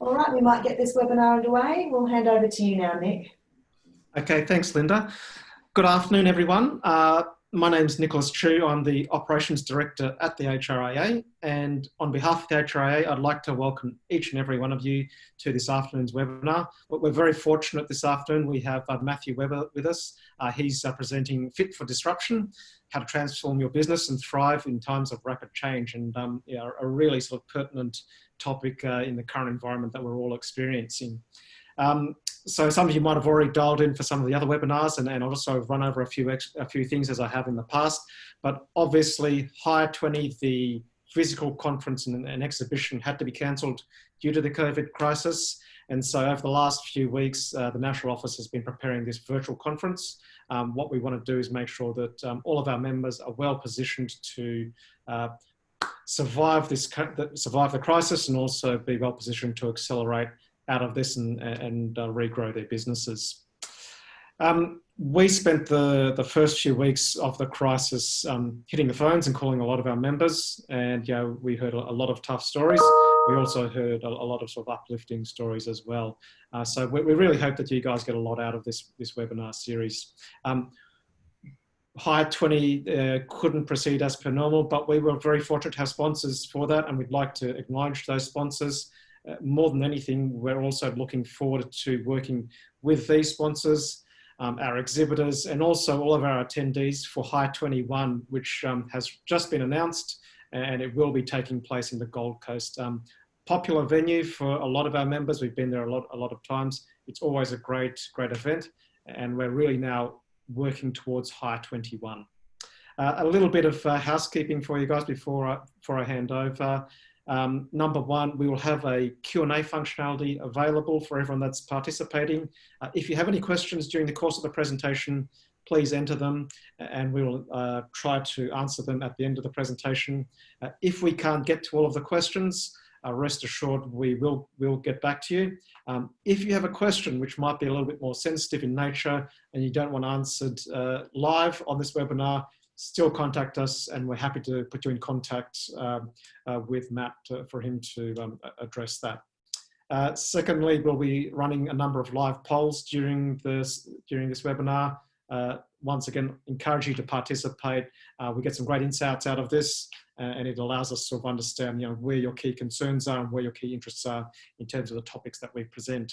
All right, we might get this webinar underway. We'll hand over to you now, Nick. Okay, thanks, Linda. Good afternoon, everyone. My name is Nicholas Chu. I'm the Operations Director at the HRIA, and on behalf of the HRIA, I'd like to welcome each and every one of you to this afternoon's webinar. But we're very fortunate this afternoon. We have Matthew Webber with us. He's presenting Fit for Disruption, how to transform your business and thrive in times of rapid change, and a really sort of pertinent topic in the current environment that we're all experiencing. So some of you might have already dialed in for some of the other webinars, and I'll also run over a few things as I have in the past. But obviously, HIRE20, the physical conference and exhibition, had to be cancelled due to the COVID crisis. And so over the last few weeks, the National Office has been preparing this virtual conference. What we want to do is make sure that all of our members are well positioned to survive the crisis, and also be well positioned to accelerate out of this and regrow their businesses. We spent the first few weeks of the crisis hitting the phones and calling a lot of our members, and we heard a lot of tough stories. We also heard a lot of sort of uplifting stories as well. So we really hope that you guys get a lot out of this webinar series. HIRE20 couldn't proceed as per normal, but we were very fortunate to have sponsors for that, and we'd like to acknowledge those sponsors. More than anything, we're also looking forward to working with these sponsors, our exhibitors, and also all of our attendees for HIRE21, which has just been announced, and it will be taking place in the Gold Coast. Popular venue for a lot of our members. We've been there a lot of times. It's always a great event, and we're really now working towards HIRE21. A little bit of housekeeping for you guys before I hand over. Number one, we will have a Q&A functionality available for everyone that's participating. If you have any questions during the course of the presentation, please enter them, and we will try to answer them at the end of the presentation. If we can't get to all of the questions, rest assured we will get back to you. If you have a question which might be a little bit more sensitive in nature and you don't want answered live on this webinar, still contact us, and we're happy to put you in contact with Matt for him to address that. Secondly, we'll be running a number of live polls during this webinar. Once again, encourage you to participate. We get some great insights out of this, and it allows us to sort of understand where your key concerns are and where your key interests are in terms of the topics that we present.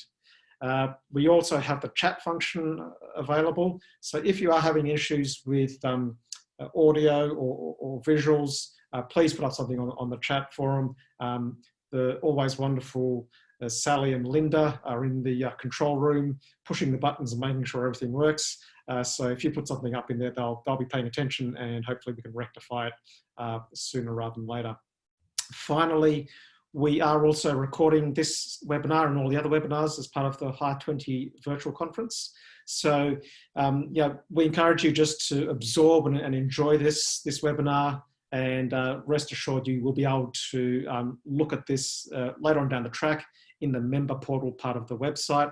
We also have the chat function available. So if you are having issues with audio or visuals, please put up something on the chat forum. The always wonderful Sally and Linda are in the control room, pushing the buttons and making sure everything works. So if you put something up in there, they'll be paying attention, and hopefully we can rectify it sooner rather than later. Finally, we are also recording this webinar and all the other webinars as part of the HIRE20 Virtual Conference. So we encourage you just to absorb and enjoy this webinar, and rest assured you will be able to look at this later on down the track in the member portal part of the website.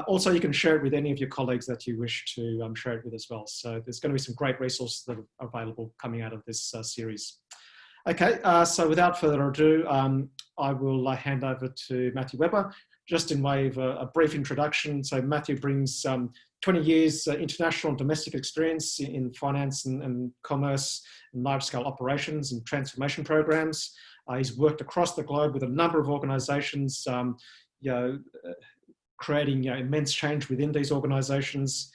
Also, you can share it with any of your colleagues that you wish to share it with as well. So there's going to be some great resources that are available coming out of this series. Okay, so without further ado, I will hand over to Matthew Webber, just in way of a brief introduction. So Matthew brings 20 years international and domestic experience in finance and commerce and large-scale operations and transformation programs. He's worked across the globe with a number of organisations, creating immense change within these organisations.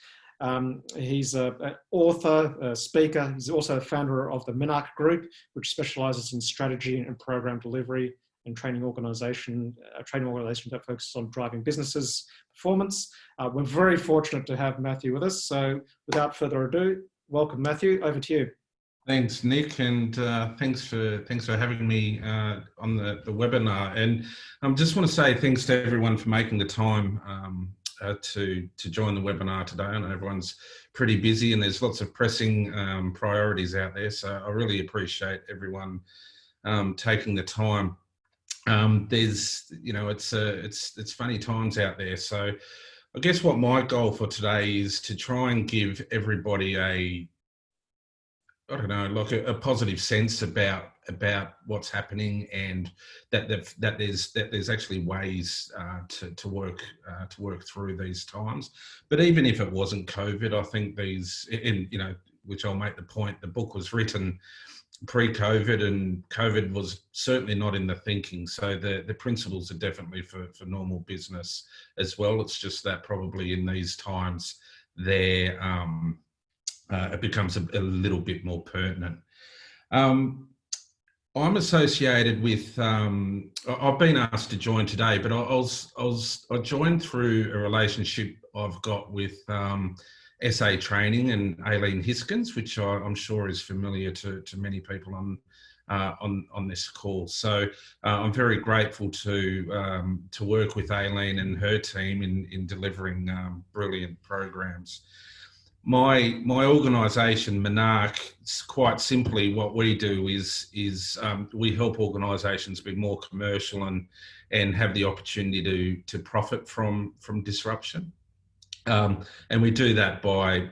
He's an author, a speaker. He's also a founder of the Minark Group, which specialises in strategy and program delivery and training organisation that focuses on driving businesses' performance. We're very fortunate to have Matthew with us. So without further ado, welcome Matthew, over to you. Thanks, Nick, and thanks for having me on the webinar. And I just want to say thanks to everyone for making the time to join the webinar today. I know everyone's pretty busy and there's lots of pressing priorities out there, so I really appreciate everyone taking the time. There's, it's funny times out there, so I guess what my goal for today is to try and give everybody I don't know, like a positive sense about what's happening, and that there's actually ways to work through these times. But even if it wasn't COVID, I think these, and you know, which I'll make the point, the book was written pre-COVID, and COVID was certainly not in the thinking. So the principles are definitely for normal business as well. It's just that probably in these times they're it becomes a little bit more pertinent. I'm associated with, I've been asked to join today, but I joined through a relationship I've got with SA Training and Aileen Hiskins, which I'm sure is familiar to many people on this call. So I'm very grateful to work with Aileen and her team in delivering brilliant programs. My organisation, Monarch, quite simply, what we do is we help organisations be more commercial and have the opportunity to profit from disruption, and we do that by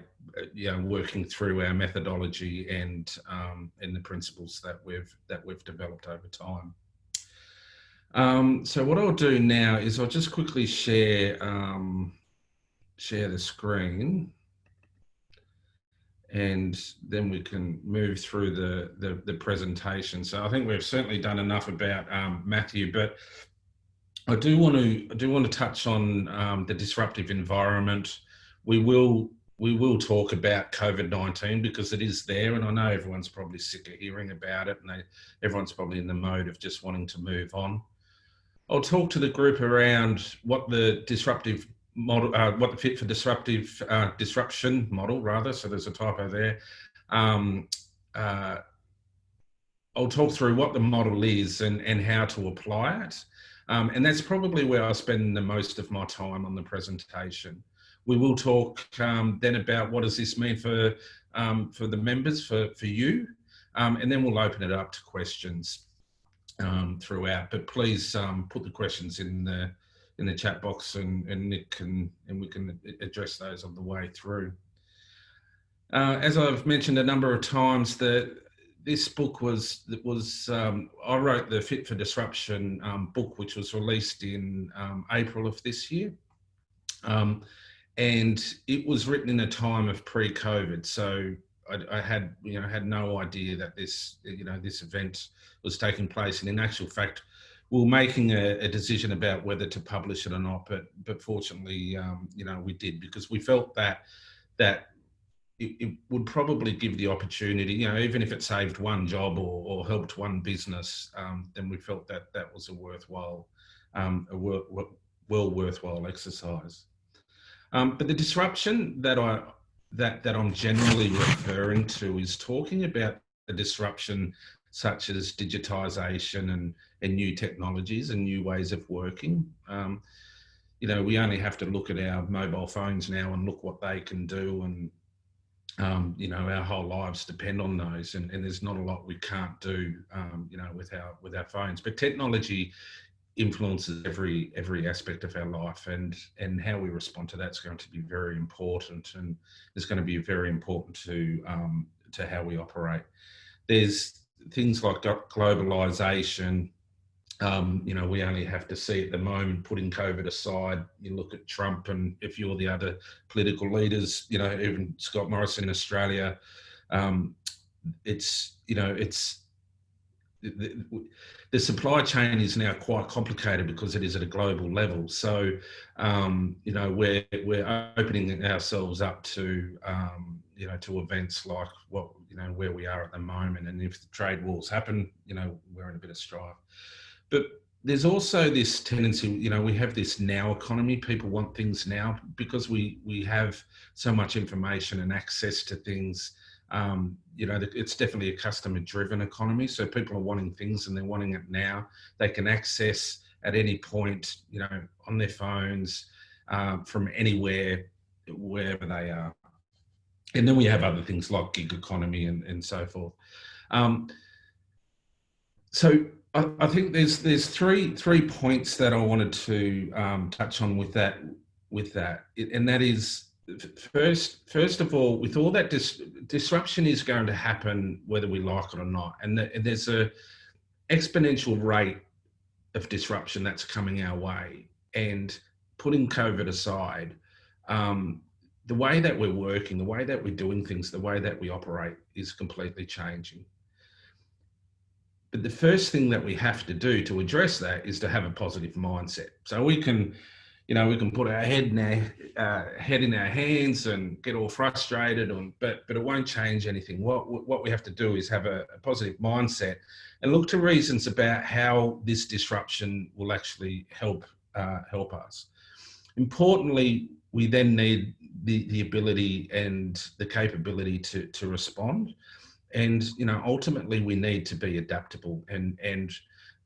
working through our methodology and the principles that we've developed over time. So what I'll do now is I'll just quickly share the screen, and then we can move through the presentation. So I think we've certainly done enough about Matthew, but I do want to touch on the disruptive environment. We will talk about COVID-19 because it is there, and I know everyone's probably sick of hearing about it, and everyone's probably in the mode of just wanting to move on. I'll talk to the group around what the disruptive model, what the fit for disruption model rather. So there's a typo there. I'll talk through what the model is and how to apply it. And that's probably where I spend the most of my time on the presentation. We will talk then about what does this mean for the members, for you, and then we'll open it up to questions throughout. But please put the questions in the chat box, and Nick we can address those on the way through. As I've mentioned a number of times, this book was I wrote the Fit for Disruption book, which was released in April of this year, and it was written in a time of pre-COVID. So I had no idea that this event was taking place, and in actual fact, we were making a decision about whether to publish it or not, but fortunately, we did, because we felt that it would probably give the opportunity, even if it saved one job or helped one business, then we felt that was a worthwhile exercise. But the disruption that I'm generally referring to is talking about the disruption such as digitisation and new technologies and new ways of working. We only have to look at our mobile phones now and look what they can do, and our whole lives depend on those, and there's not a lot we can't do, with our phones. But technology influences every aspect of our life, and how we respond to that's going to be very important, and it's going to be very important to how we operate. There's things like globalization. We only have to see at the moment, putting COVID aside, you look at Trump and a few of the other political leaders, even Scott Morrison in Australia, the supply chain is now quite complicated because it is at a global level. So, we're opening ourselves up to, to events like where we are at the moment. And if the trade wars happen, we're in a bit of strife. But there's also this tendency, we have this now economy. People want things now because we have so much information and access to things. It's definitely a customer-driven economy. So people are wanting things and they're wanting it now. They can access at any point, on their phones, from anywhere, wherever they are. And then we have other things like gig economy and so forth. So I think there's three points that I wanted to touch on with that, and that is first of all, with all that disruption is going to happen whether we like it or not, and there's a exponential rate of disruption that's coming our way. And putting COVID aside, the way that we're working, the way that we're doing things, the way that we operate is completely changing. But the first thing that we have to do to address that is to have a positive mindset. So we can, we can put our head in our hands and get all frustrated, but it won't change anything. What we have to do is have a positive mindset and look to reasons about how this disruption will actually help us. Importantly, we then need the ability and the capability to respond. And, ultimately we need to be adaptable, and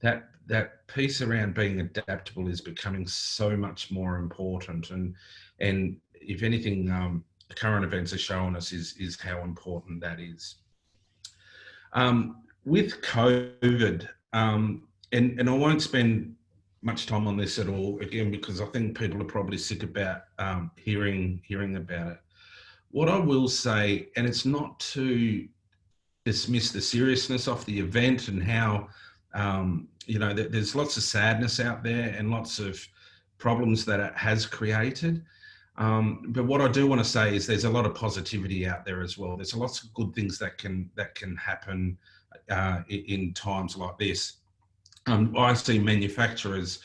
that piece around being adaptable is becoming so much more important. And if anything, current events are showing us is how important that is. With COVID, and I won't spend much time on this at all, again, because I think people are probably sick about hearing about it. What I will say, and it's not to dismiss the seriousness of the event and how, there's lots of sadness out there and lots of problems that it has created. But what I do want to say is there's a lot of positivity out there as well. There's lots of good things that can happen in times like this. I see manufacturers,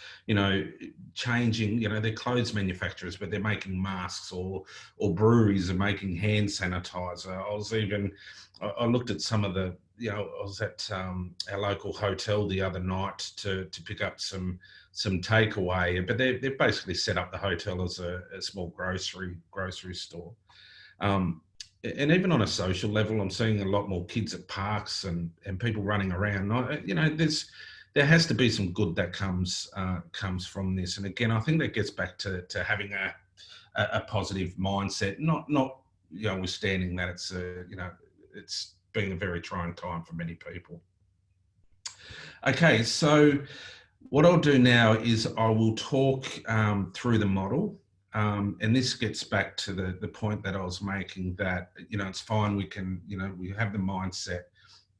changing, they're clothes manufacturers, but they're making masks, or breweries are making hand sanitizer. I looked at some of the, I was at our local hotel the other night to pick up some takeaway, but they've basically set up the hotel as a small grocery store. And even on a social level, I'm seeing a lot more kids at parks and people running around. There has to be some good that comes from this. And again, I think that gets back to having a positive mindset, notwithstanding that it's been a very trying time for many people. Okay, so what I'll do now is I will talk through the model. And this gets back to the point that I was making, that, it's fine, we can, we have the mindset,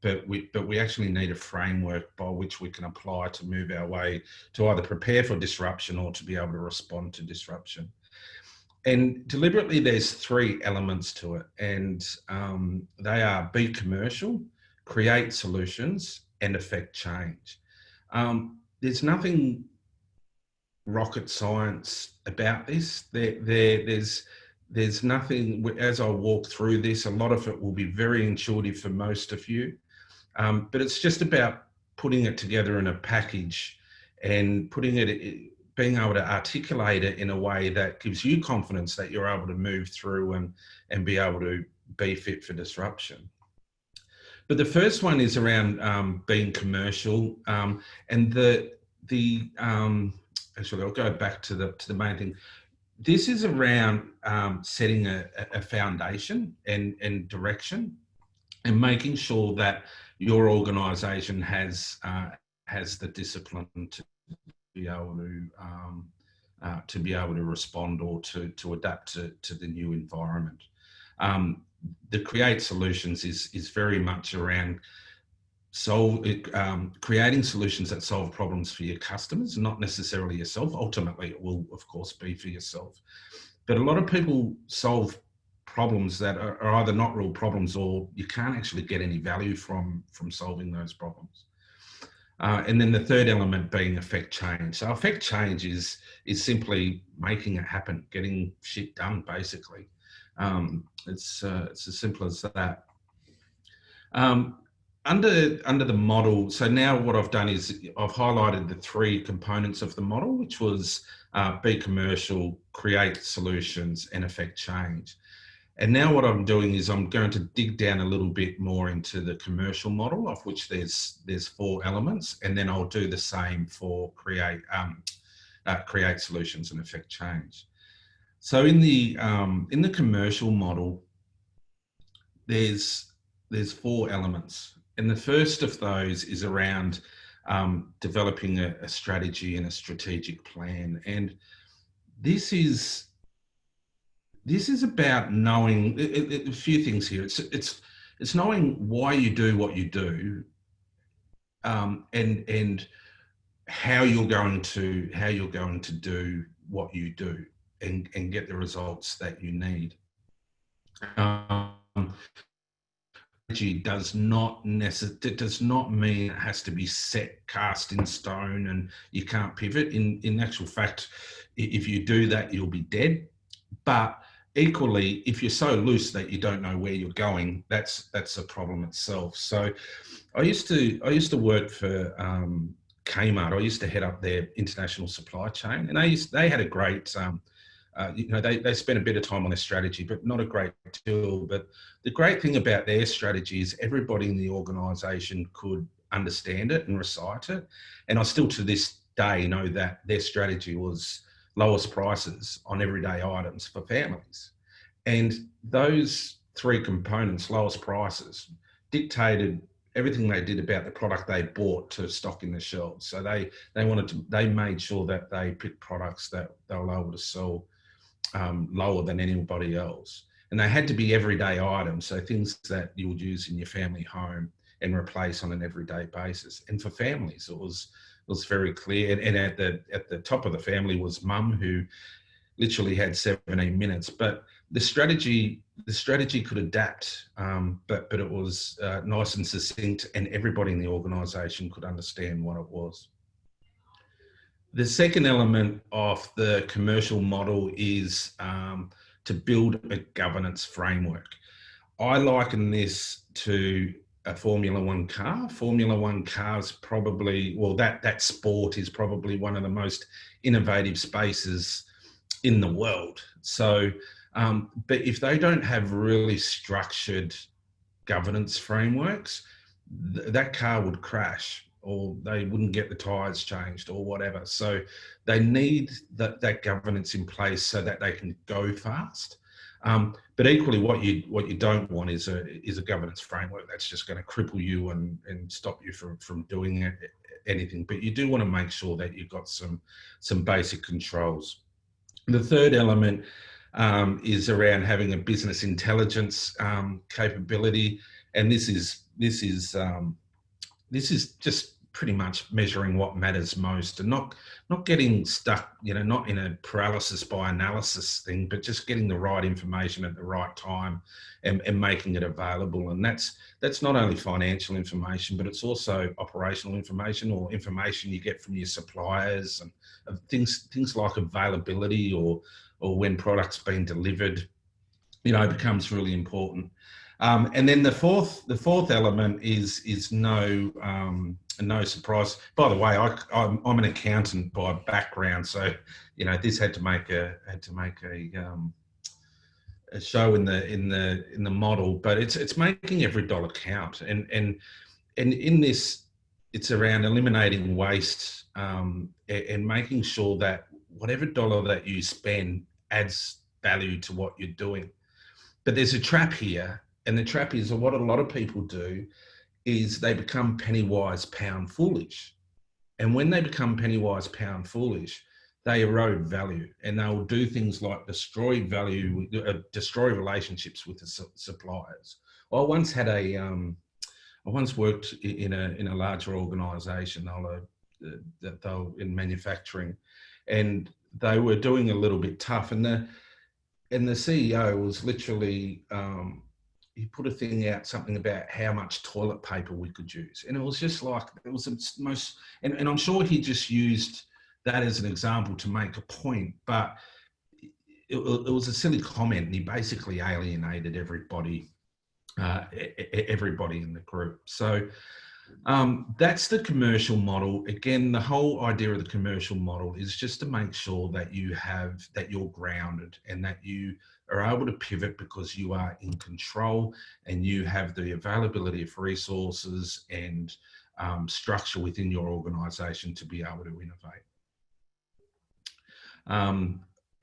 but we actually need a framework by which we can apply to move our way to either prepare for disruption or to be able to respond to disruption. And deliberately, there's three elements to it, and they are: be commercial, create solutions, and affect change. There's nothing rocket science about this. There's nothing, as I walk through this, a lot of it will be very intuitive for most of you. But it's just about putting it together in a package and being able to articulate it in a way that gives you confidence that you're able to move through and be able to be fit for disruption. But the first one is around being commercial, and actually I'll go back to the main thing. This is around setting a foundation and direction, and making sure that your organisation has the discipline to be able to respond or to adapt to the new environment. The create solutions is very much around creating solutions that solve problems for your customers, not necessarily yourself. Ultimately, it will, of course, be for yourself. But a lot of people solve problems that are either not real problems, or you can't actually get any value from solving those problems. And then the third element being affect change. So affect change is simply making it happen, getting shit done, basically. It's as simple as that. Under the model, so now what I've done is I've highlighted the three components of the model, which was be commercial, create solutions, and affect change. And now what I'm doing is I'm going to dig down a little bit more into the commercial model, of which there's four elements, and then I'll do the same for create solutions and affect change. So in the commercial model, there's four elements, and the first of those is around developing a strategy and a strategic plan. And this is this is about knowing a few things here. It's knowing why you do what you do, and how you're going to do what you do and get the results that you need. It does not mean it has to be set, cast in stone, and you can't pivot. In actual fact, if you do that, you'll be dead. But equally, if you're so loose that you don't know where you're going, that's a problem itself. So I used to work for Kmart. I used to head up their international supply chain, and they had a great they spent a bit of time on their strategy, but not a great deal. But the great thing about their strategy is everybody in the organisation could understand it and recite it. And I still to this day know that their strategy was lowest prices on everyday items for families. And those three components, lowest prices, dictated everything they did about the product they bought to stock in the shelves. So they made sure that they picked products that they were able to sell lower than anybody else. And they had to be everyday items, so things that you would use in your family home and replace on an everyday basis. And for families, it was very clear. And at the top of the family was mum, who literally had 17 minutes. But the strategy could adapt, but it was nice and succinct, and everybody in the organisation could understand what it was. The second element of the commercial model is to build a governance framework. I liken this to a Formula One car. Formula One cars probably, well, that sport is probably one of the most innovative spaces in the world. So, but if they don't have really structured governance frameworks, that car would crash, or they wouldn't get the tyres changed or whatever. So they need that governance in place so that they can go fast. But equally, what you don't want is a governance framework that's just going to cripple you and stop you from doing anything. But you do want to make sure that you've got some basic controls. The third element is around having a business intelligence capability, and this is just pretty much measuring what matters most, and not getting stuck, not in a paralysis by analysis thing, but just getting the right information at the right time and making it available. And that's not only financial information, but it's also operational information, or information you get from your suppliers, and things like availability or when products being delivered, becomes really important. And then the fourth element is no surprise. By the way, I'm an accountant by background, so this had to make a show in the model, but it's making every dollar count, and in this, it's around eliminating waste and making sure that whatever dollar that you spend adds value to what you're doing. But there's a trap here. And the trap is, what a lot of people do is they become penny wise, pound foolish. And when they become penny wise, pound foolish, they erode value, and they will do things like destroy value, destroy relationships with the suppliers. I once worked in a larger organisation. They were in manufacturing, and they were doing a little bit tough. And the CEO was literally. He put a thing out, something about how much toilet paper we could use. And it was just like, it was the most, and I'm sure he just used that as an example to make a point, but it was a silly comment, and he basically alienated everybody in the group. So that's the commercial model. Again, the whole idea of the commercial model is just to make sure that you're grounded, and that you are able to pivot because you are in control, and you have the availability of resources and structure within your organisation to be able to innovate.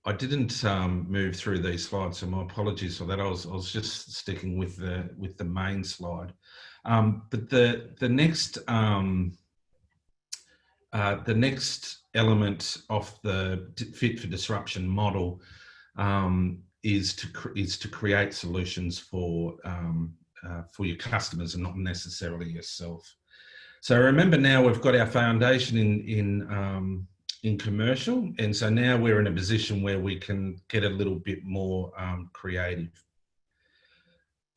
I didn't move through these slides, so my apologies for that. I was just sticking with the main slide. But the next element of the fit for disruption model is to create solutions for your customers and not necessarily yourself. So remember, now we've got our foundation in commercial, and so now we're in a position where we can get a little bit more creative.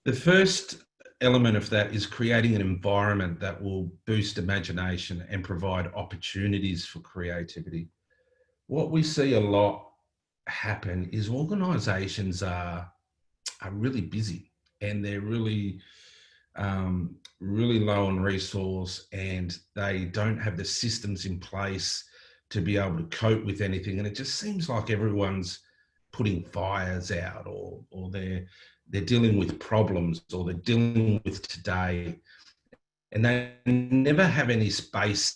The first element of that is creating an environment that will boost imagination and provide opportunities for creativity. What we see a lot happen is organisations are really busy, and they're really low on resource, and they don't have the systems in place to be able to cope with anything. And it just seems like everyone's putting fires out, or they're dealing with problems, or they're dealing with today, and they never have any space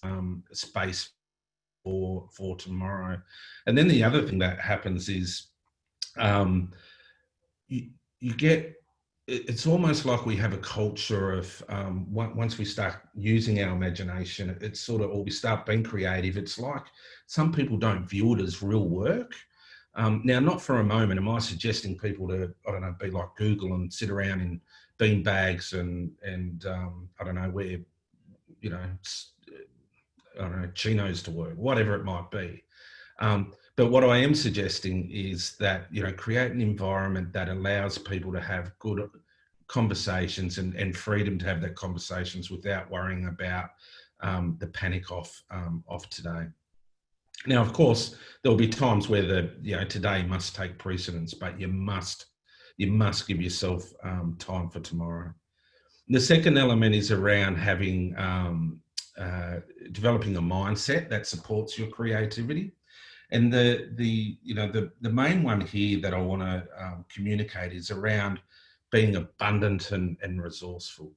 for tomorrow. And then the other thing that happens is you get, it's almost like we have a culture of once we start using our imagination, it's sort of, or we start being creative, it's like some people don't view it as real work. Now, not for a moment am I suggesting people to, I don't know, be like Google and sit around in bean bags and I don't know, wear, you know, I don't know, chinos to work, whatever it might be. But what I am suggesting is that, you know, create an environment that allows people to have good conversations and freedom to have that conversations without worrying about the panic of today. Now, of course, there'll be times where today must take precedence, but you must give yourself time for tomorrow. The second element is around having developing a mindset that supports your creativity. And the main one here that I want to communicate is around being abundant and resourceful.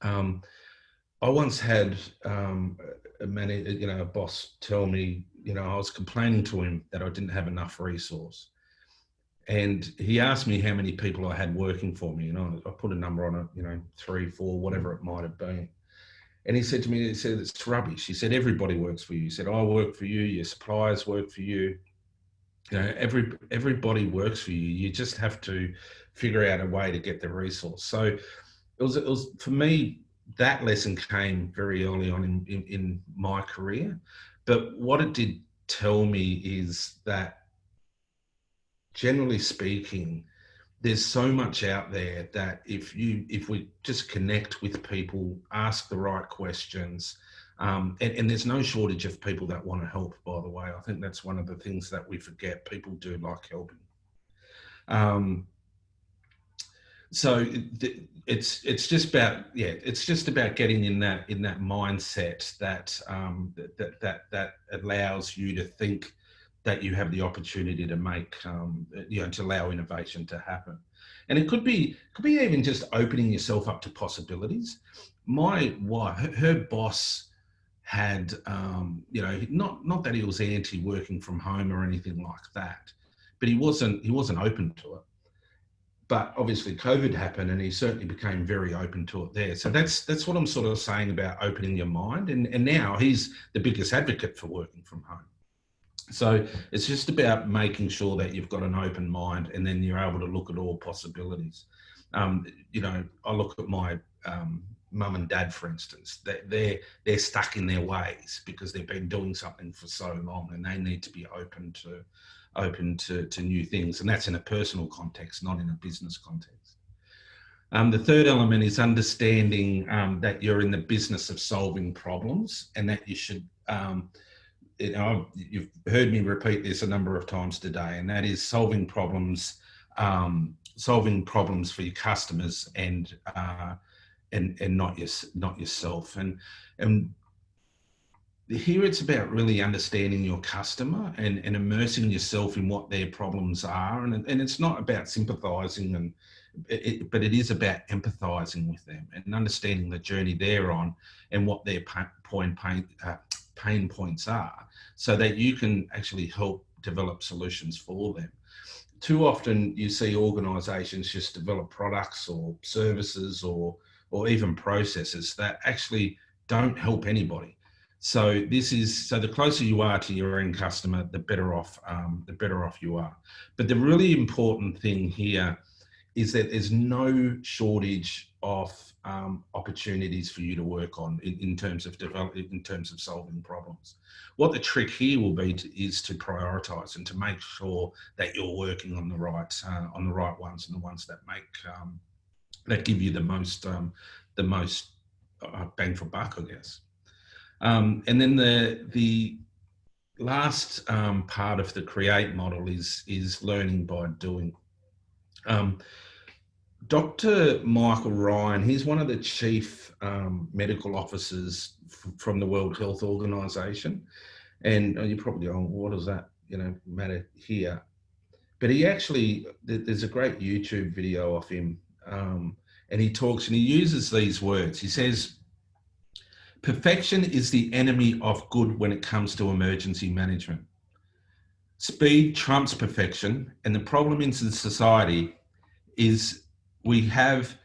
I once had a boss tell me, I was complaining to him that I didn't have enough resource. And he asked me how many people I had working for me. I put a number on it, 3, 4, whatever it might have been. And he said to me, it's rubbish. He said, everybody works for you. He said, I work for you, your suppliers work for you. Everybody works for you. You just have to figure out a way to get the resource. So it was for me, that lesson came very early on in my career. But what it did tell me is that, generally speaking, there's so much out there that if we just connect with people, ask the right questions, and there's no shortage of people that want to help, by the way. I think that's one of the things that we forget. People do like helping. So it's just about getting in that mindset that allows you to think that you have the opportunity to make, to allow innovation to happen. And it could be even just opening yourself up to possibilities. My wife, her boss had, not that he was anti working from home or anything like that, but he wasn't open to it. But obviously COVID happened, and he certainly became very open to it there. So that's what I'm sort of saying about opening your mind. And now he's the biggest advocate for working from home. So it's just about making sure that you've got an open mind, and then you're able to look at all possibilities. I look at my mum and dad, for instance. They're stuck in their ways because they've been doing something for so long, and they need to be open to new things. And that's in a personal context, not in a business context. The third element is understanding that you're in the business of solving problems, and that you should, you've heard me repeat this a number of times today, and that is solving problems for your customers and not yourself. And here it's about really understanding your customer and immersing yourself in what their problems are. And it's not about sympathising, but it is about empathising with them and understanding the journey they're on and what their pain points are, so that you can actually help develop solutions for them. Too often you see organisations just develop products or services or even processes that actually don't help anybody. So the closer you are to your end customer, the better off you are. But the really important thing here is that there's no shortage of opportunities for you to work on in terms of solving problems. What the trick here will be is to prioritise and to make sure that you're working on the right ones, and the ones that that give you the most bang for buck, I guess. And then the last part of the create model is learning by doing. Dr. Michael Ryan, he's one of the chief medical officers from the World Health Organization. And you're probably going, what does that matter here? But he actually, there's a great YouTube video of him, and he talks and he uses these words. He says, perfection is the enemy of good when it comes to emergency management. Speed trumps perfection, and the problem in society is we have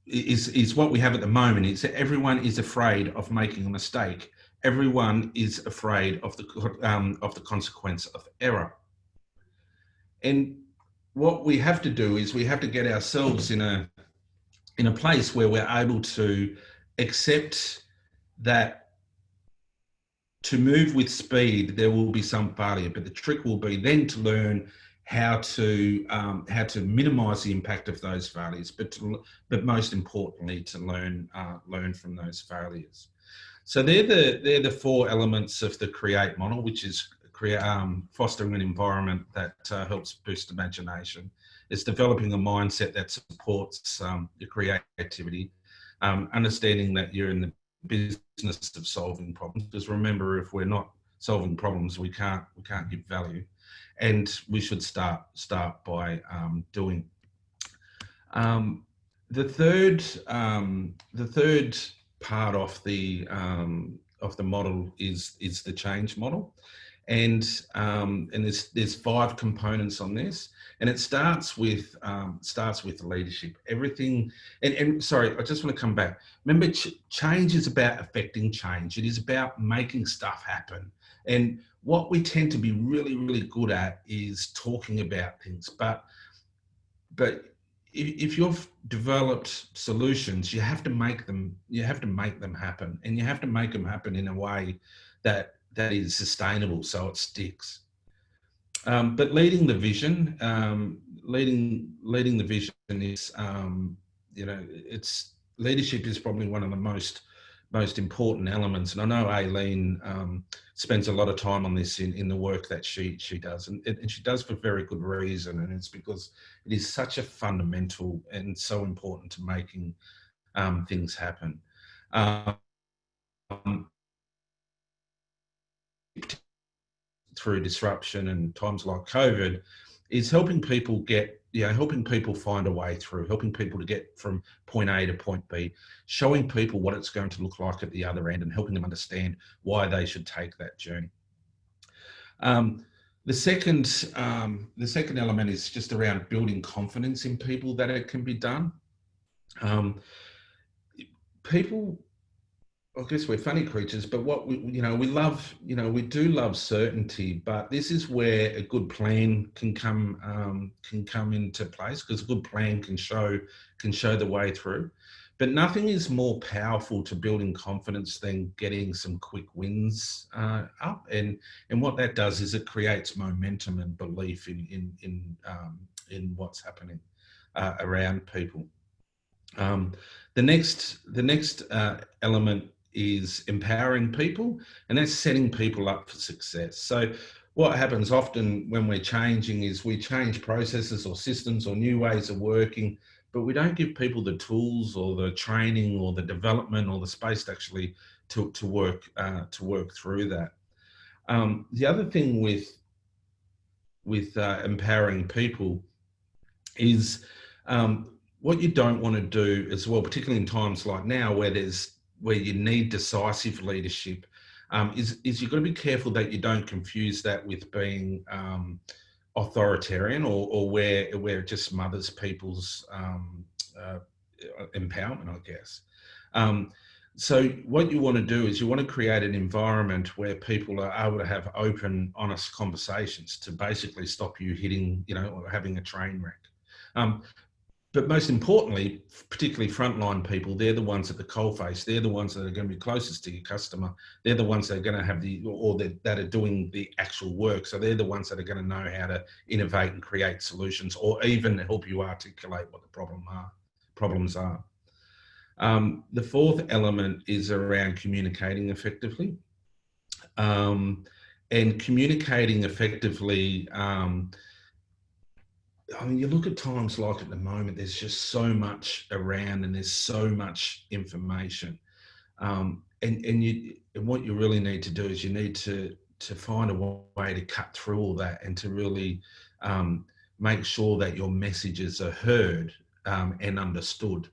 is what we have at the moment. Is that everyone is afraid of making a mistake. Everyone is afraid of the consequence of error. And what we have to do is we have to get ourselves in a place where we're able to accept that to move with speed, there will be some failure, but the trick will be then to learn how to minimise the impact of those failures, but most importantly to learn from those failures. So they're the four elements of the create model, which is fostering an environment that helps boost imagination. It's developing a mindset that supports your creativity, understanding that you're in the business of solving problems. Because remember, if we're not solving problems, we can't give value, and we should start by doing. The third part of the model is the change model, and there's 5 components on this, and it starts with leadership. Everything, and sorry, I just want to come back. Remember, change is about affecting change. It is about making stuff happen. And what we tend to be really, really good at is talking about things, but if you've developed solutions, you have to make them happen, and you have to make them happen in a way that is sustainable, so it sticks. But leading the vision, is, leadership is probably one of the most important elements. And I know Aileen spends a lot of time on this in the work that she does, and she does for very good reason. And it's because it is such a fundamental and so important to making things happen. Through disruption and times like COVID, is helping people find a way through, helping people to get from point A to point B, showing people what it's going to look like at the other end, and helping them understand why they should take that journey. The second element is just around building confidence in people that it can be done. People, I guess we're funny creatures, but what we do love certainty, but this is where a good plan can come into place, because a good plan can show the way through. But nothing is more powerful to building confidence than getting some quick wins up, and what that does is it creates momentum and belief in what's happening around people. The next element is empowering people, and that's setting people up for success. So what happens often when we're changing is we change processes or systems or new ways of working, but we don't give people the tools or the training or the development or the space to actually to work through that. The other thing with empowering people is what you don't want to do as well, particularly in times like now where you need decisive leadership, is you've got to be careful that you don't confuse that with being authoritarian or where it just smothers people's empowerment, I guess. So what you want to do is you want to create an environment where people are able to have open, honest conversations to basically stop you hitting, or having a train wreck. But most importantly, particularly frontline people, they're the ones at the coalface. They're the ones that are going to be closest to your customer. They're the ones that are going to have that are doing the actual work. So they're the ones that are going to know how to innovate and create solutions, or even help you articulate what the problems are. The fourth element is around communicating effectively. And communicating effectively, you look at times like at the moment, there's just so much around and there's so much information. And what you really need to do is you need to find a way to cut through all that and to really make sure that your messages are heard and understood.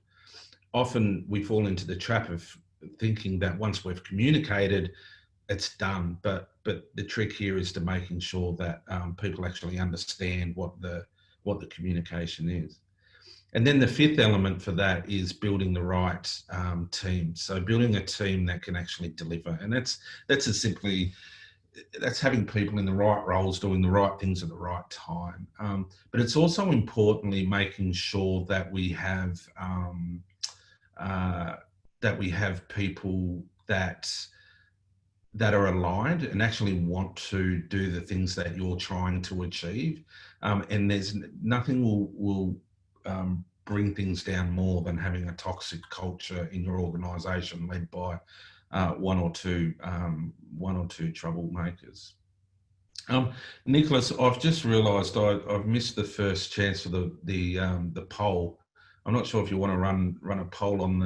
Often we fall into the trap of thinking that once we've communicated, it's done. But the trick here is to making sure that people actually understand what the communication is. And then the fifth element for that is building the right team. So building a team that can actually deliver. And that's having people in the right roles doing the right things at the right time. But it's also importantly making sure that we have people that are aligned and actually want to do the things that you're trying to achieve. And there's nothing will bring things down more than having a toxic culture in your organisation led by one or two troublemakers. Nicholas, I've just realised I've missed the first chance for the poll. I'm not sure if you want to run a poll on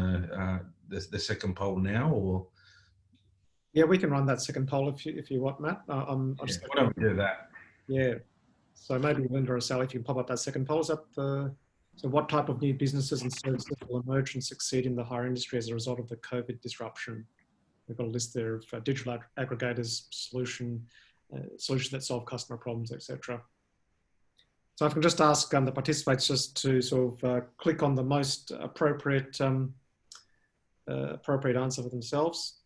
the second poll now, or. Yeah, we can run that second poll if you want, Matt. Why don't we do that? Yeah. So maybe Linda or Sally, if you can pop up that second poll. So what type of new businesses and services will emerge and succeed in the hire industry as a result of the COVID disruption? We've got a list there of digital aggregators, solutions that solve customer problems, etc. So I can just ask the participants just to sort of click on the most appropriate answer for themselves.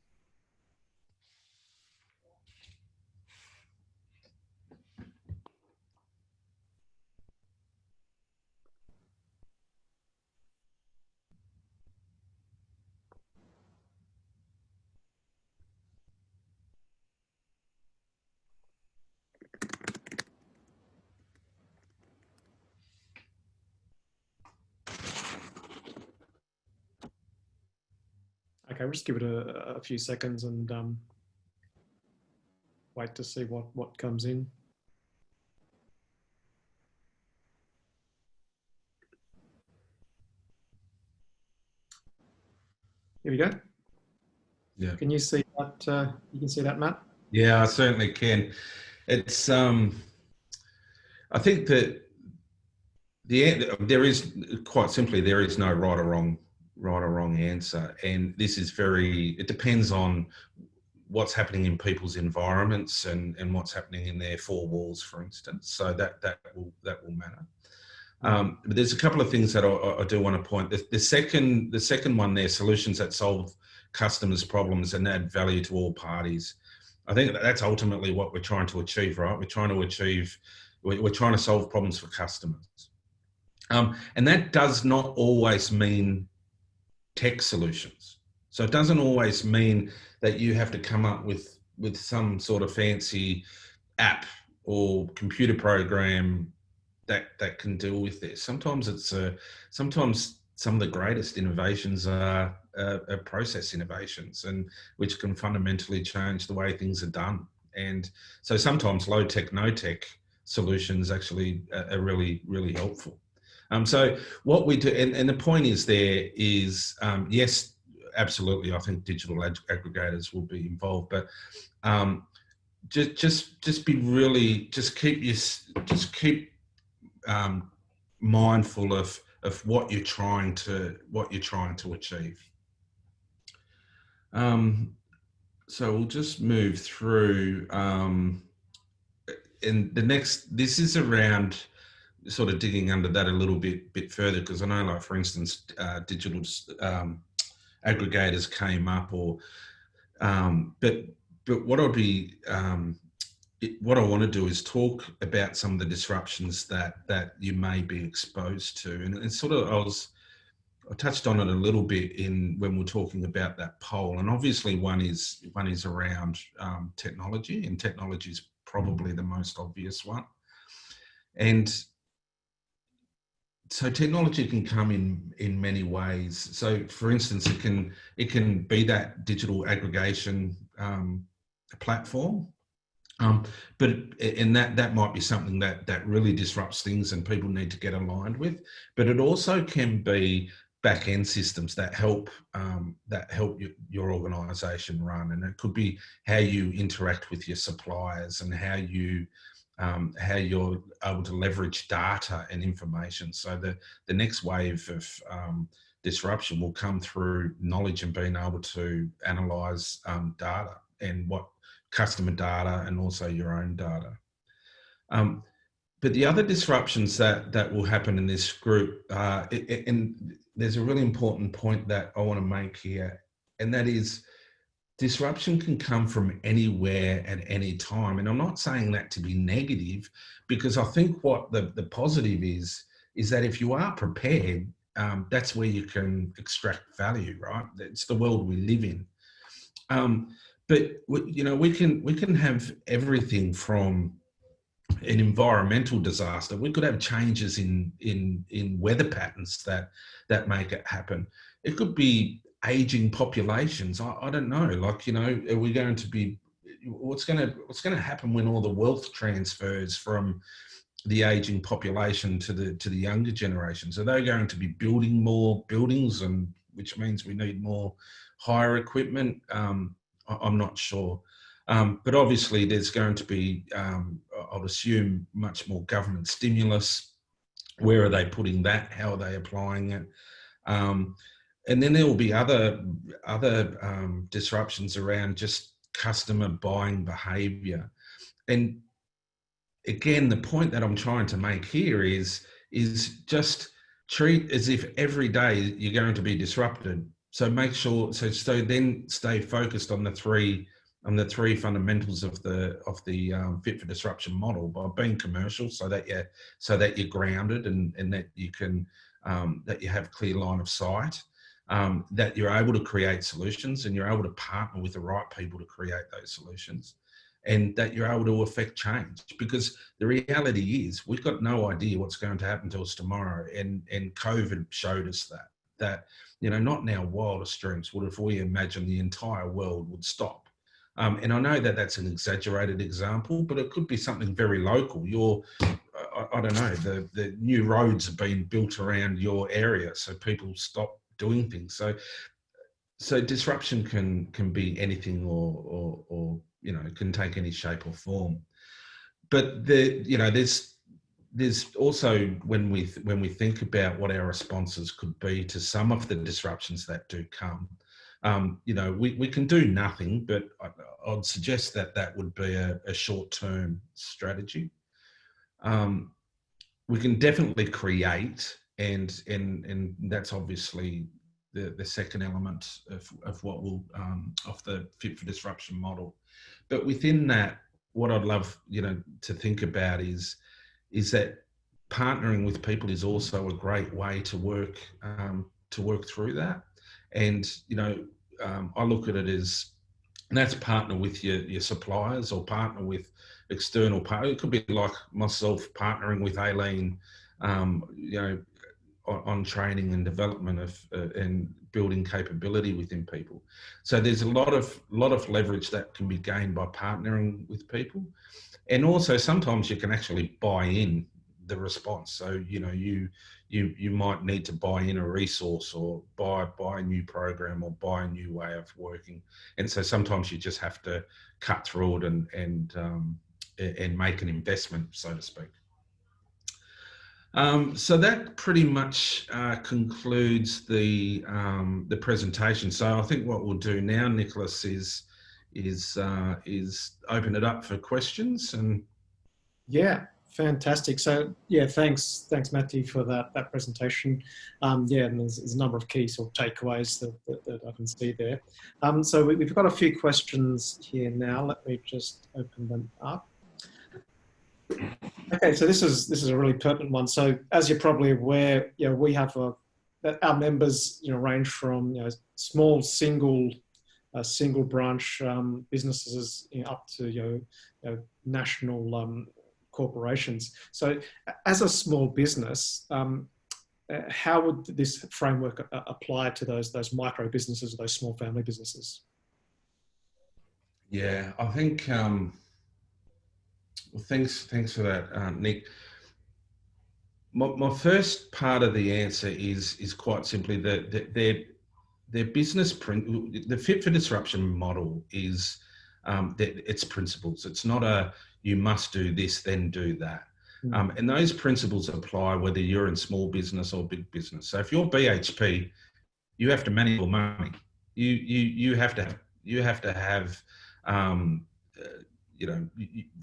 Okay, we'll just give it a few seconds and wait to see what comes in. Here we go. Yeah. Can you see that? You can see that, Matt? Yeah, I certainly can. It's I think that there is, quite simply, there is no right or wrong answer, and this is it depends on what's happening in people's environments and what's happening in their four walls, for instance. So that will matter. But there's a couple of things that I do want to point. The second one there, solutions that solve customers' problems and add value to all parties. I think that's ultimately what we're trying to achieve, right? We're trying to solve problems for customers. And that does not always mean tech solutions. So it doesn't always mean that you have to come up with some sort of fancy app or computer program that can deal with this. Sometimes sometimes some of the greatest innovations are process innovations, and which can fundamentally change the way things are done. And so sometimes low tech, no tech solutions actually are really, really helpful. So what we do, and the point is there is, yes, absolutely, I think digital aggregators will be involved, but just be really, just keep mindful of what you're trying to achieve. So we'll just move through, and the next, this is around sort of digging under that a little bit further, because I know, like, for instance, digital aggregators came up, or but what I'd be what I want to do is talk about some of the disruptions that you may be exposed to, and it's sort of I touched on it a little bit when we're talking about that poll, and obviously one is around technology, and technology is probably the most obvious one. And so technology can come in many ways. So, for instance, it can be that digital aggregation platform. But that might be something that really disrupts things and people need to get aligned with. But it also can be back-end systems that help your organisation run, and it could be how you interact with your suppliers and how you're able to leverage data and information. So the next wave of disruption will come through knowledge and being able to analyse data and what customer data and also your own data. But the other disruptions that will happen in this group, and there's a really important point that I want to make here, and that is disruption can come from anywhere at any time. And I'm not saying that to be negative, because I think what the positive is that if you are prepared, that's where you can extract value, right? It's the world we live in. But we can have everything from an environmental disaster. We could have changes in weather patterns that make it happen. It could be aging populations. I don't know. Like, are we going to be? What's going to happen when all the wealth transfers from the aging population to the younger generations? Are they going to be building more buildings, and which means we need more hire equipment? I'm not sure. But obviously there's going to be, I'd assume, much more government stimulus. Where are they putting that? How are they applying it? And then there will be other disruptions around just customer buying behaviour. And again, the point that I'm trying to make here is just treat as if every day you're going to be disrupted. So make sure, so then stay focused on the three fundamentals of the fit for disruption model, by being commercial, so that you're grounded and that you can that you have clear line of sight, that you're able to create solutions and you're able to partner with the right people to create those solutions, and that you're able to affect change. Because the reality is we've got no idea what's going to happen to us tomorrow, and COVID showed us that not in our wildest dreams would have we imagined the entire world would stop. And I know that that's an exaggerated example, but it could be something very local. I don't know, the new roads have been built around your area, so people stop doing things. So disruption can be anything, or it can take any shape or form. But there's also, when we think about what our responses could be to some of the disruptions that do come, we can do nothing, but I'd suggest that would be a short-term strategy. We can definitely create, and that's obviously the second element of what will of the fit for disruption model. But within that, what I'd love to think about is that partnering with people is also a great way to work through that. And I look at it as, that's partner with your suppliers, or partner with external partners. It could be like myself partnering with Aileen, on training and development of and building capability within people. So there's a lot of leverage that can be gained by partnering with people, and also sometimes you can actually buy in the response. So you might need to buy in a resource, or buy a new program, or buy a new way of working, and so sometimes you just have to cut through it and make an investment, so to speak. So that pretty much concludes the presentation. So I think what we'll do now, Nicholas, is open it up for questions. And yeah, Fantastic. So yeah, thanks Matthew for that presentation. Yeah, and there's a number of key sort of takeaways that I can see there. So we've got a few questions here now. Let me just open them up. Okay, so this is a really pertinent one. So as you're probably aware, we have our members range from small single branch businesses up to national corporations. So as a small business, how would this framework apply to those micro businesses, those small family businesses? Yeah, I think, well, thanks for that, Nick. My first part of the answer is quite simply that their business the fit for disruption model is its principles. It's not a you must do this then do that, and those principles apply whether you're in small business or big business. So if you're BHP, you have to manage your money. You have to have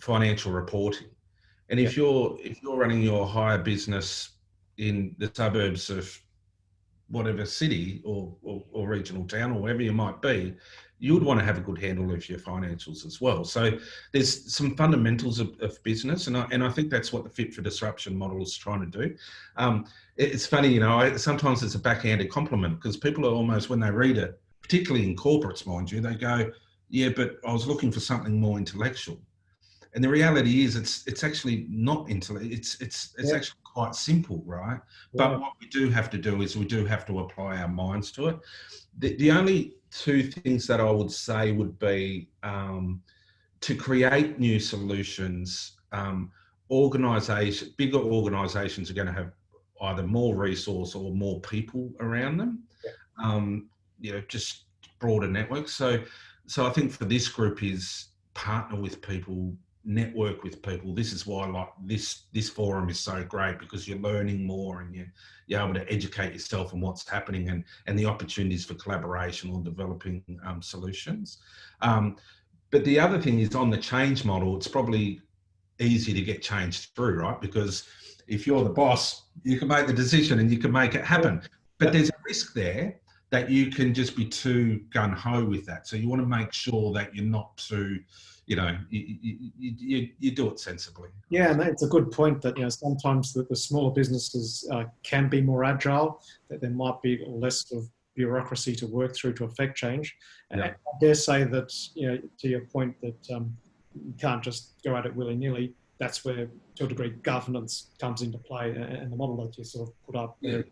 financial reporting. And if you're running your HIRE business in the suburbs of whatever city or regional town or wherever you might be, you would want to have a good handle of your financials as well. So there's some fundamentals of business, and I think that's what the fit for disruption model is trying to do. It's funny, sometimes it's a backhanded compliment because people are almost, when they read it, particularly in corporates, mind you, they go, yeah, but I was looking for something more intellectual. And the reality is it's actually not intellectual. It's actually quite simple, right? But what we do have to do is we do have to apply our minds to it. The only two things that I would say would be to create new solutions. Bigger organisations are going to have either more resource or more people around them. Just broader networks. So I think for this group is partner with people, network with people. This is why this forum is so great, because you're learning more and you're able to educate yourself on what's happening and the opportunities for collaboration or developing solutions. But the other thing is on the change model, it's probably easy to get change through, right? Because if you're the boss, you can make the decision and you can make it happen. But there's a risk there that you can just be too gung-ho with that. So you want to make sure that you're not too, you do it sensibly. Yeah, and it's a good point that sometimes the smaller businesses can be more agile, that there might be less of bureaucracy to work through to affect change. And I dare say that, to your point that you can't just go at it willy-nilly, that's where, to a degree, governance comes into play, and the model that you sort of put up there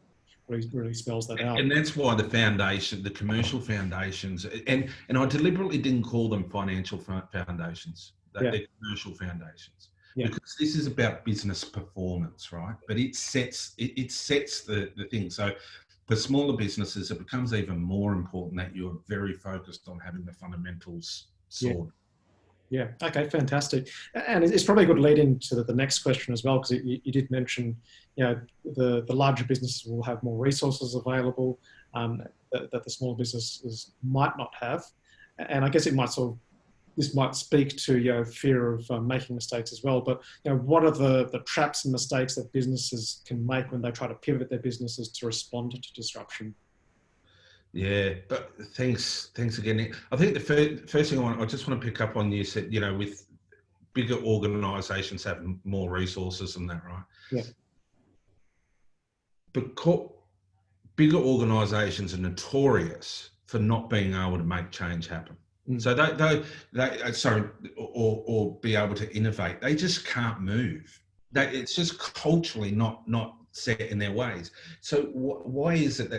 really spells that out. And that's why the commercial foundations, and I deliberately didn't call them financial foundations, they're commercial foundations, because this is about business performance, right? But it sets the thing. So for smaller businesses, it becomes even more important that you're very focused on having the fundamentals sorted. Yeah. Okay. Fantastic. And it's probably a good lead into the next question as well, because you did mention, the larger businesses will have more resources available that the smaller businesses might not have, and I guess this might speak to your fear of making mistakes as well. But what are the traps and mistakes that businesses can make when they try to pivot their businesses to respond to disruption? Yeah, but thanks again, Nick. I think the first thing I just want to pick up on, you said, with bigger organisations having more resources and that, right? Yeah. But bigger organisations are notorious for not being able to make change happen. So or be able to innovate. They just can't move. It's just culturally not set in their ways. So why is it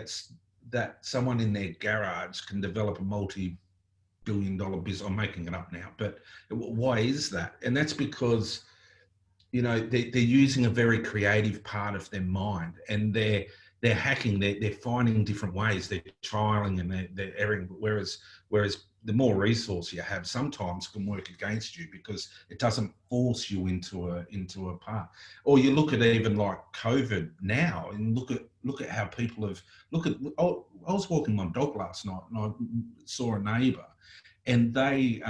that someone in their garage can develop a multi-billion-dollar business? I'm making it up now, but why is that? And that's because they're using a very creative part of their mind, and they're hacking, they're finding different ways, they're trialing and they're erring. Whereas the more resource you have sometimes can work against you because it doesn't force you into a path. Or you look at even like COVID now, and look at how people have I was walking my dog last night and I saw a neighbour, and they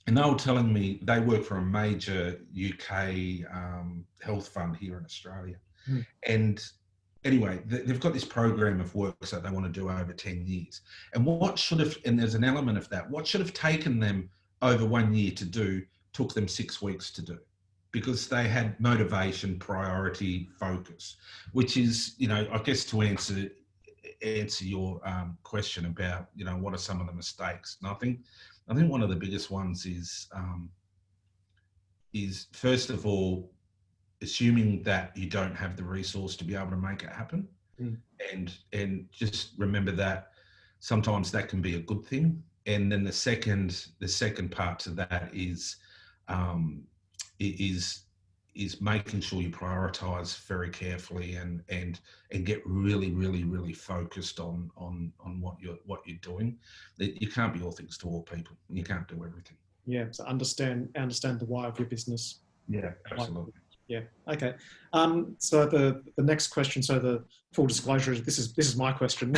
and they were telling me they work for a major UK health fund here in Australia. And anyway, they've got this program of works that they want to do over 10 years. And what should have, and there's an element of that, what should have taken them over 1 year to do took them 6 weeks to do, because they had motivation, priority, focus, which is, you know, I guess to answer your question about, you know, what are some of the mistakes. And I think one of the biggest ones is first of all, assuming that you don't have the resource to be able to make it happen. And just remember that sometimes that can be a good thing. And then the second part to that is making sure you prioritize very carefully and get really focused on what you're doing. You can't be all things to all people. You can't do everything. Yeah, so understand the why of your business. Yeah, absolutely. Yeah. Okay. So the next question. So the full disclosure is this is my question.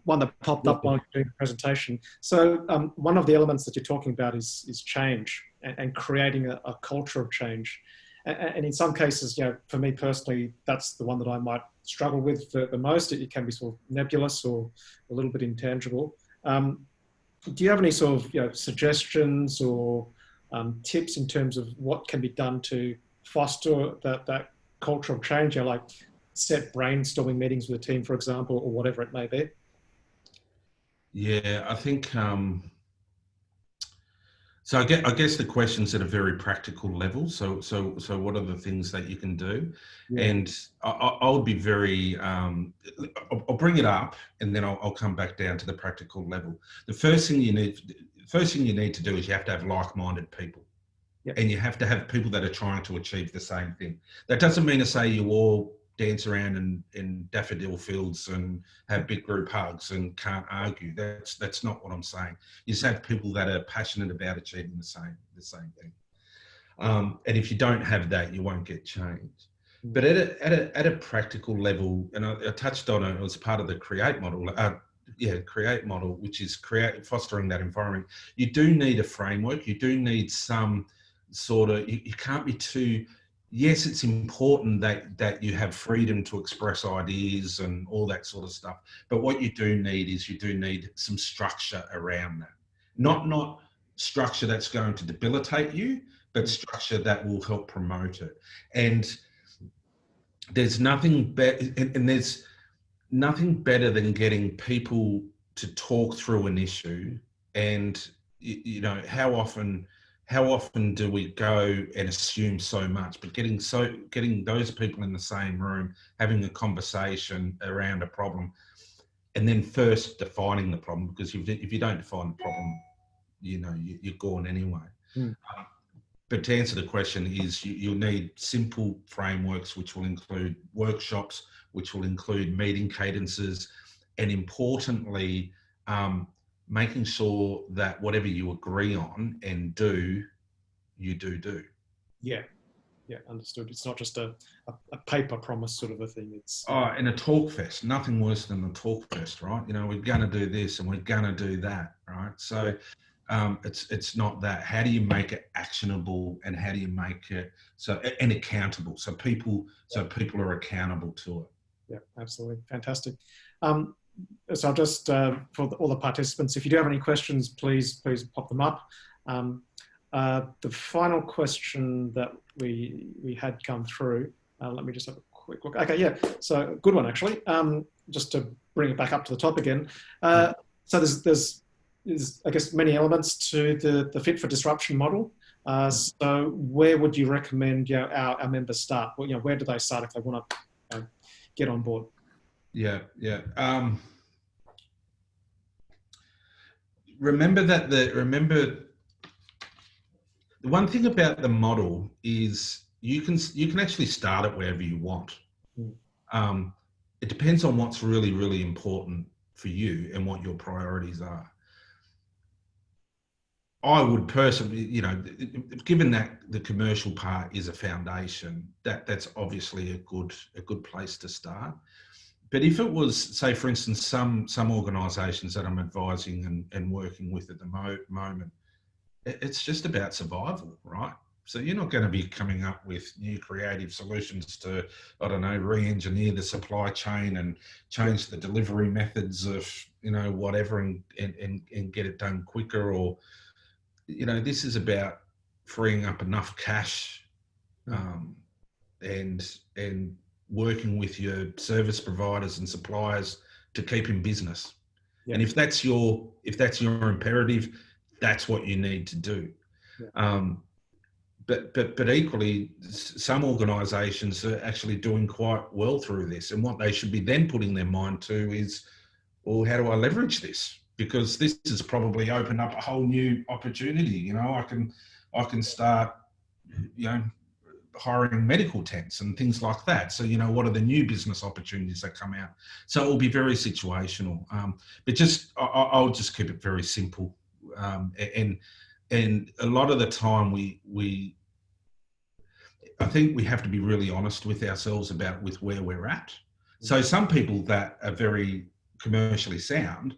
One that popped up while doing the presentation. So one of the elements that you're talking about is change and creating a culture of change. And in some cases, you know, for me personally, that's the one that I might struggle with the most. It can be sort of nebulous or a little bit intangible. Do you have any sort of, you know, suggestions or tips in terms of what can be done to foster that culture of change, you know, like set brainstorming meetings with a team, for example, or whatever it may be? Yeah, I think, so I guess the question's at a very practical level. So what are the things that you can do? Yeah. And I'll be very, I'll bring it up and then I'll come back down to the practical level. The first thing you need to do is you have to have like-minded people. Yep. And you have to have people that are trying to achieve the same thing. That doesn't mean to say you all dance around in daffodil fields and have big group hugs and can't argue. That's not what I'm saying. You just have people that are passionate about achieving the same thing. And if you don't have that, you won't get change. But at a practical level, and I touched on it as part of the CREATE model. CREATE model, which is fostering that environment. You do need a framework. You do need some sort of, you can't be too, yes, it's important that you have freedom to express ideas and all that sort of stuff. But what you do need is you do need some structure around that. Not structure that's going to debilitate you, but structure that will help promote it. And there's nothing better, and there's nothing better than getting people to talk through an issue. And, you know, how often do we go and assume so much, but getting those people in the same room, having a conversation around a problem, and then first defining the problem, because if you don't define the problem, you know, you're gone anyway. But to answer the question is you'll need simple frameworks, which will include workshops, which will include meeting cadences, and importantly, making sure that whatever you agree on and do, you do. Yeah, understood. It's not just a paper promise sort of a thing. It's in a talk fest, nothing worse than a talk fest, right? You know, we're going to do this and we're going to do that, right? So it's not that. How do you make it actionable, and how do you make it and accountable? So people are accountable to it. Yeah, absolutely. Fantastic. So I'll just, for all the participants, if you do have any questions, please pop them up. The final question that we had come through, let me just have a quick look. Okay, yeah, so good one actually. Just to bring it back up to the top again. So there's I guess many elements to the Fit for Disruption model. So where would you recommend, you know, our members start? Well, you know, where do they start if they want to get on board? Yeah. Remember the one thing about the model is you can actually start it wherever you want. It depends on what's really important for you and what your priorities are. I would personally, you know, given that the commercial part is a foundation, that's obviously a good place to start. But if it was, say, for instance, some organisations that I'm advising and working with at the moment, it's just about survival, right? So you're not going to be coming up with new creative solutions to, I don't know, re-engineer the supply chain and change the delivery methods of, you know, whatever, and get it done quicker. Or, you know, this is about freeing up enough cash, and working with your service providers and suppliers to keep in business. Yeah. And if that's your imperative, that's what you need to do. Yeah. But equally, some organisations are actually doing quite well through this, and what they should be then putting their mind to is, well, how do I leverage this? Because this has probably opened up a whole new opportunity. You know, I can start, you know, hiring medical tents and things like that. So, you know, what are the new business opportunities that come out? So it will be very situational. But just I'll just keep it very simple. And a lot of the time I think we have to be really honest with ourselves about with where we're at. So some people that are very commercially sound,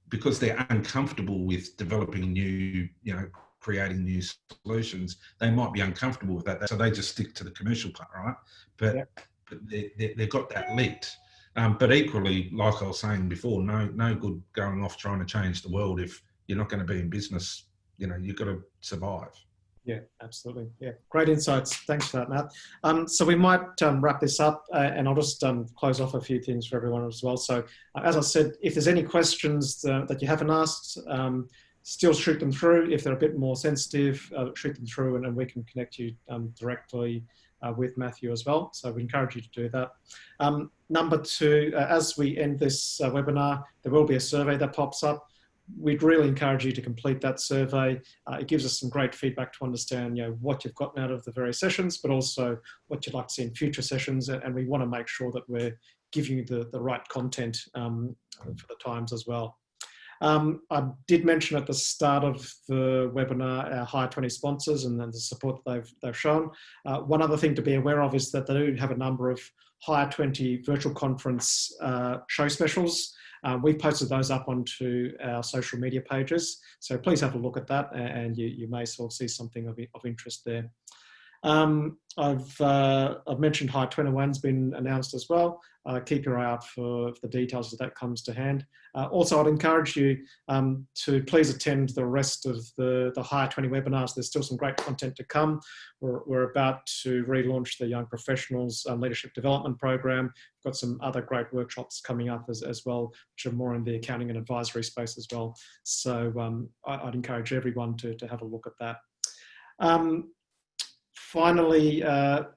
because they're uncomfortable with developing new, you know, creating new solutions, they might be uncomfortable with that. So they just stick to the commercial part, right? But they've got that licked. But equally, like I was saying before, no good going off trying to change the world if you're not going to be in business. You know, you've got to survive. Yeah, absolutely. Yeah, great insights. Thanks for that, Matt. So we might wrap this up, and I'll just close off a few things for everyone as well. So as I said, if there's any questions that you haven't asked, still shoot them through. If they're a bit more sensitive, shoot them through, and we can connect you directly with Matthew as well. So we encourage you to do that. Number two, as we end this webinar, there will be a survey that pops up. We'd really encourage you to complete that survey. It gives us some great feedback to understand, you know, what you've gotten out of the various sessions, but also what you'd like to see in future sessions. And we want to make sure that we're giving you the right content for the times as well. I did mention at the start of the webinar our HIRE20 sponsors and the support that they've shown. One other thing to be aware of is that they do have a number of HIRE20 Virtual Conference show specials. We've posted those up onto our social media pages, so please have a look at that, and you may sort of see something of interest there. I've mentioned HIRE21's been announced as well. Keep your eye out for the details as that comes to hand. Also, I'd encourage you to please attend the rest of the HIRE20 webinars. There's still some great content to come. We're about to relaunch the Young Professionals Leadership Development Program. We've got some other great workshops coming up as well, which are more in the accounting and advisory space as well. So I'd encourage everyone to have a look at that. Finally,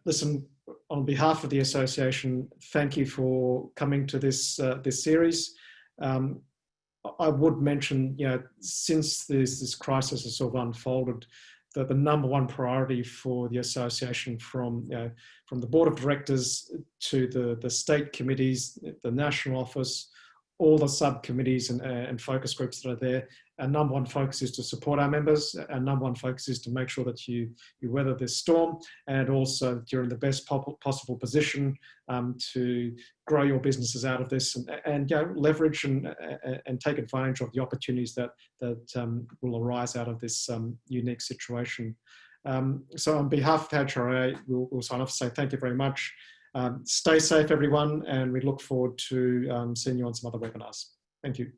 listen, on behalf of the association, thank you for coming to this series. I would mention, you know, since this crisis has sort of unfolded, that the number one priority for the association, from the board of directors to the state committees, the national office, all the subcommittees and focus groups that are there, our number one focus is to support our members. Our number one focus is to make sure that you weather this storm, and also you're in the best possible position to grow your businesses out of this, and leverage and take advantage of the opportunities that will arise out of this unique situation. So on behalf of HRIA, we'll sign off and say thank you very much. Stay safe, everyone, and we look forward to seeing you on some other webinars. Thank you.